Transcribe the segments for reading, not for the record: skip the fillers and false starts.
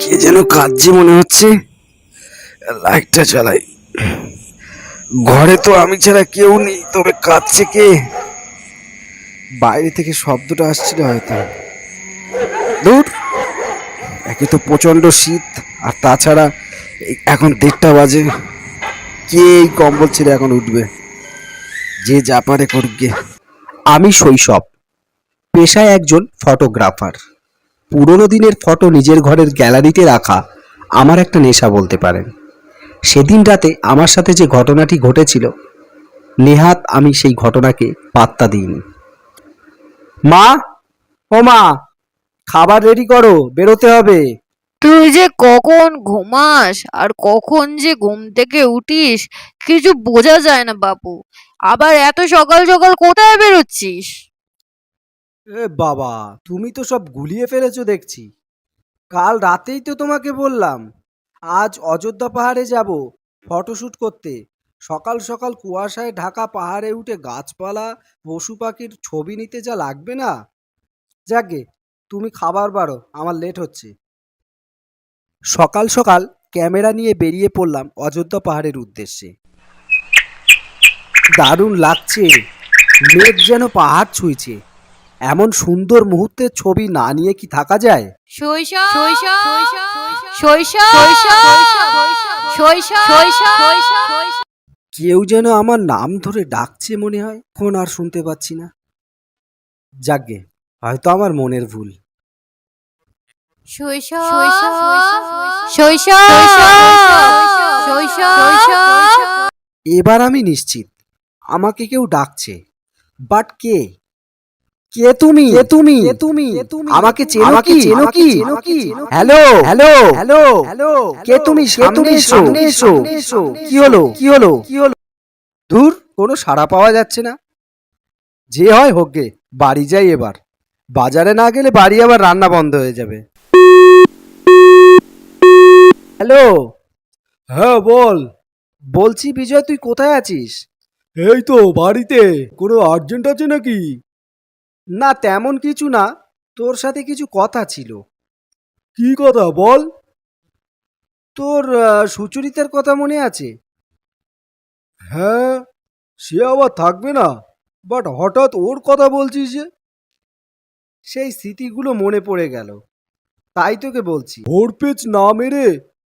কে যেন কাঁদছে মনে হচ্ছে। লাইটটা চালাই। ঘরে তো আমি ছাড়া কেউ নেই, তবে কাঁদছে কে? বাইরে থেকে শব্দটা আসছিল হয়তো। দূর, একে তো প্রচন্ড শীত, আর তাছাড়া এখন 1:30 বাজে। কে এই কম্বল ছেড়ে এখন উঠবে? যে যা পারে করুক গে। আমি শৈশব, পেশায় একজন ফটোগ্রাফার। পুরোনো দিনের ফটো নিজের ঘরের গ্যালারিতে রাখা আমার একটা নেশা বলতে পারেন। সেদিন রাতে আমার সাথে যে ঘটনাটি ঘটেছিল, নেহাত আমি সেই ঘটনাকে পাত্তা দিইনি। মা, ও মা, খাবার রেডি করো, বেরোতে হবে। তুই যে কখন ঘুমাস আর কখন যে ঘুম থেকে উঠিস কিছু বোঝা যায় না বাপু। আবার এত সকাল সকাল কোথায় বেরোচ্ছিস? এ বাবা, তুমি তো সব গুলিয়ে ফেলেছো দেখছি। কাল রাতেই তো তোমাকে বললাম আজ অযোধ্যা পাহাড়ে যাব ফটোশ্যুট করতে। সকাল সকাল কুয়াশায় ঢাকা পাহাড়ে উঠে গাছপালা পশু পাখির ছবি নিতে যা লাগবে না। যাকে, তুমি খাবার বাড়ো, আমার লেট হচ্ছে। সকাল সকাল ক্যামেরা নিয়ে বেরিয়ে পড়লাম অযোধ্যা পাহাড়ের উদ্দেশ্যে। দারুণ লাগছে, মেঘ যেন পাহাড় ছুঁইছে। এমন সুন্দর মুহূর্তের ছবি না নিয়ে কি থাকা যায়? শৈশব শৈশব শৈশব শৈশব শৈশব। কেউ যেন আমার নাম ধরে ডাকছে মনে হয়, এখন আর শুনতে পাচ্ছি না। যাকগে, হয়তো আমার মনের ভুল। শৈশব শৈশব শৈশব। এবার আমি নিশ্চিত আমাকে কেউ ডাকছে, বাট কে? কে তুমি? কে তুমি? কে তুমি? আমাকে চেনো কি? চেনো কি? হ্যালো হ্যালো হ্যালো হ্যালো, কে তুমি? সামনে এসো, সামনে এসো। কি হলো? কি হলো? কি হলো? দূর, কোনো সাড়া পাওয়া যাচ্ছে না। যে হয় হোক গে, বাড়ি যাই এবার। বাজারে না গেলে বাড়ি আবার রান্না বন্ধ হয়ে যাবে। হ্যালো। হ্যাঁ বল। বলছি বিজয়, তুই কোথায় আছিস? এই তো বাড়িতে। কোনো আর্জেন্ট আছে নাকি? না, তেমন কিছু না, তোর সাথে কিছু কথা ছিল। কি কথা বল। তোর সুচরিতার কথা মনে আছে? হ্যাঁ, সে আবার থাকবে না, বাট হঠাৎ ওর কথা বলছিস যে? সেই স্মৃতিগুলো মনে পড়ে গেল, তাই তোকে বলছি। ভোর পেচ না মেরে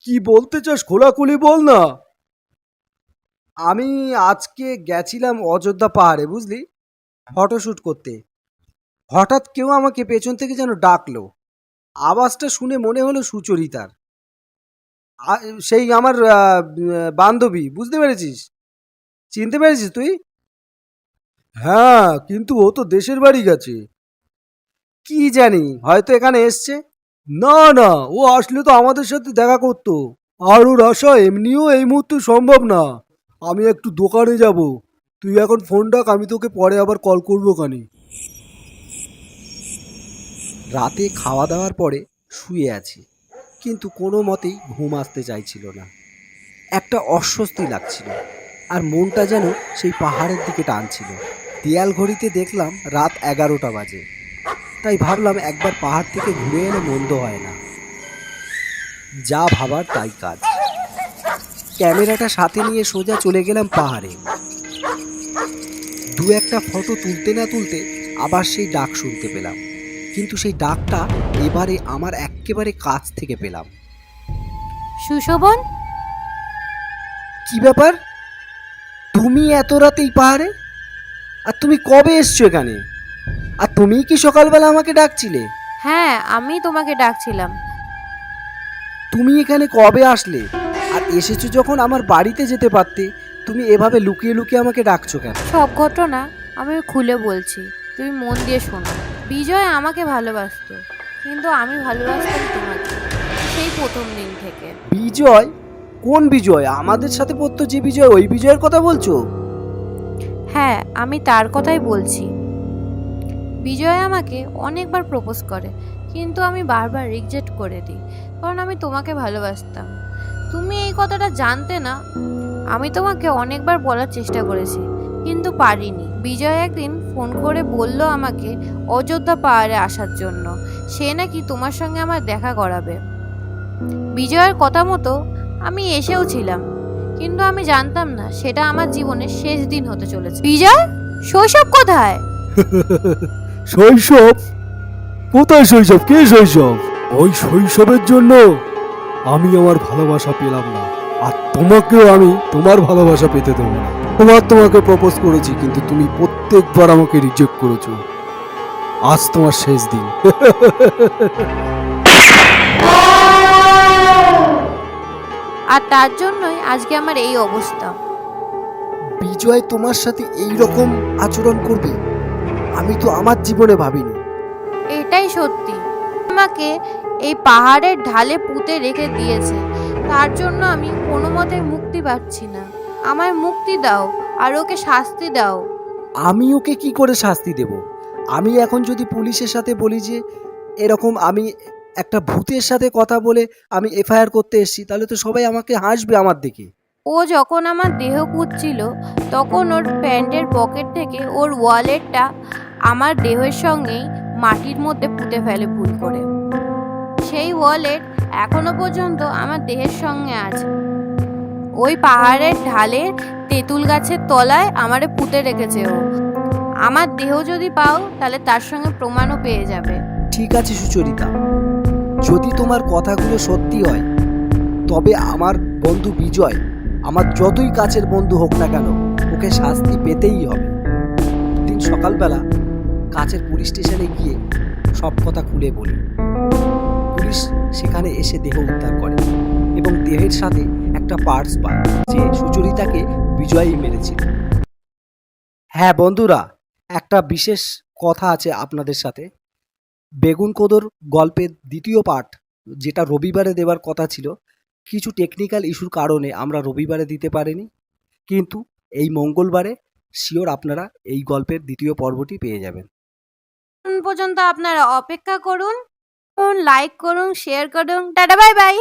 কি বলতে চাস খোলাখুলি বল না। আমি আজকে গেছিলাম অযোধ্যা পাহাড়ে, বুঝলি, ফটোশ্যুট করতে। হঠাৎ কেউ আমাকে পেছন থেকে যেন ডাকলো। আওয়াজটা শুনে মনে হলো সুচরিতার। সেই আমার বান্ধবী, বুঝতে পেরেছিস? চিনতে পেরেছিস তুই? হ্যাঁ, কিন্তু ও তো দেশের বাড়ি গেছে। কি জানি, হয়তো এখানে এসছে। না না, ও আসলে তো আমাদের সাথে দেখা করতো। আর ওর আসা এমনিও এই মুহূর্তে সম্ভব না। আমি একটু দোকানে যাব, তুই এখন ফোন রাখ, আমি তোকে পরে আবার কল করবো কানে। রাতে খাওয়া দাওয়ার পরে শুয়ে আছি, কিন্তু কোনো মতেই ঘুম আসতে চাইছিল না। একটা অস্বস্তি লাগছিল, আর মনটা যেন সেই পাহাড়ের দিকে টানছিল। দেয়াল ঘড়িতে দেখলাম রাত 11টা বাজে, তাই ভাবলাম একবার পাহাড় থেকে ঘুরে এলে মন্দ হয় না। যা ভাবার তাই কাজ। ক্যামেরাটা সাথে নিয়ে সোজা চলে গেলাম পাহাড়ে। দু একটা ফটো তুলতে না তুলতে আবার সেই ডাক শুনতে পেলাম, কিন্তু সেই ডাকটা এবারে আমার একেবারে কাছ থেকে পেলাম। সুশোভন, কি ব্যাপার? তুমি এত রাতে এই পাহাড়ে? আর তুমি কবে এসছো এখানে? আর তুমি কি সকালবেলা আমাকে ডাকছিলে? হ্যাঁ আমি তোমাকে ডাকছিলাম। তুমি এখানে কবে আসলে? আর এসেছো যখন আমার বাড়িতে যেতে পারতে। তুমি এভাবে লুকিয়ে লুকিয়ে আমাকে ডাকছো কেন? সব ঘটনা আমি খুলে বলছি, তুমি মন দিয়ে শোনো। বিজয় আমাকে ভালোবাসতো, কিন্তু আমি ভালোবাসতাম তোমাকে, সেই প্রথম দিন থেকে। বিজয়? কোন বিজয়? আমাদের সাথে পড়তো যে বিজয়, ওই বিজয়ের কথা বলছো? হ্যাঁ আমি তার কথাই বলছি। বিজয় আমাকে অনেকবার প্রপোজ করে, কিন্তু আমি বারবার রিজেক্ট করে দিই, কারণ আমি তোমাকে ভালোবাসতাম। তুমি এই কথাটা জানতে না। আমি তোমাকে অনেকবার বলার চেষ্টা করেছি, কিন্তু পারিনি। বিজয় একদিন ফোন করে বলল আমাকে অযোধ্যা পাহাড়ে আসার জন্য। সে নাকি তোমার সঙ্গে আমার দেখা করাবে। বিজয়ের কথা মতো আমি এসেও ছিলাম, কিন্তু আমি জানতাম না সেটা আমার জীবনের শেষ দিন হতে চলেছে। বিজয়, শৈশব কোথায়? শৈশব? কোথায় শৈশব? কে শৈশব? ওই শৈশবের জন্য আমি আমার ভালোবাসা পেলাম না, আর তোমাকেও আমি তোমার ভালোবাসা পেতে দেবো না। তোমাকে প্রপোজ করেছি, কিন্তু তুমি প্রত্যেকবার আমাকে রিজেক্ট করেছো। আজ তোমার শেষ দিন। আর তার জন্যই আজকে আমার এই অবস্থা। বিজয় তোমার সাথে এই রকম আচরণ করবে আমি তো আমার জীবনে ভাবিনি। এটাই সত্যি। আমাকে এই পাহাড়ের ঢালে পুঁতে রেখে দিয়েছে, তার জন্য আমি কোনো মতে মুক্তি পাচ্ছি না। আমায় মুক্তি দাও আর ওকে শাস্তি দাও। আমি ওকে কি করে শাস্তি দেব? আমি এখন যদি পুলিশের সাথে বলি যে এরকম আমি একটা ভূতের সাথে কথা বলে আমি এফআইআর করতে এসেছি, তাহলে তো সবাই আমাকে হাসবে আমার দেখে। ও যখন আমার দেহ পুঁতছিল তখন ওর প্যান্টের পকেট থেকে ওর ওয়ালেটটা আমার দেহের সঙ্গেই মাটির মধ্যে পুঁতে ফেলে ভুল করে। সেই ওয়ালেট এখনো পর্যন্ত আমার দেহের সঙ্গে আছে। ওই পাহাড়ের ঢালে তেঁতুল গাছের তলায় আমারে পুঁতে রেখেছে ও। আমার দেহ যদি পাও তাহলে তার সঙ্গে প্রমাণও পেয়ে যাবে। ঠিক আছে সুচরিতা, যদি তোমার কথাগুলো সত্যি হয় তবে আমার বন্ধু বিজয় আমার যতই কাছের বন্ধু হোক না কেন ওকে শাস্তি পেতেই হবে। দিন সকালবেলা কাছের পুলিশ স্টেশনে গিয়ে সব কথা খুলে বলি। পুলিশ সেখানে এসে দেহ উদ্ধার করে এবং দেহের সাথে একটা পার্স পায় যে সুচরিতাকে বিজয়ই মেরেছিল। হ্যাঁ বন্ধুরা, একটা বিশেষ কথা আছে আপনাদের সাথে। বেগুন কোদর গল্পের দ্বিতীয় পার্ট, যেটা রবিবারে দেওয়ার কথা ছিল, কিছু টেকনিক্যাল ইস্যুর কারণে আমরা রবিবারে দিতে পারিনি, কিন্তু এই মঙ্গলবারে শিওর আপনারা এই গল্পের দ্বিতীয় পর্বটি পেয়ে যাবেন। তখন পর্যন্ত আপনারা অপেক্ষা করুন, লাইক করুন, শেয়ার করুন। Tata, bye bye.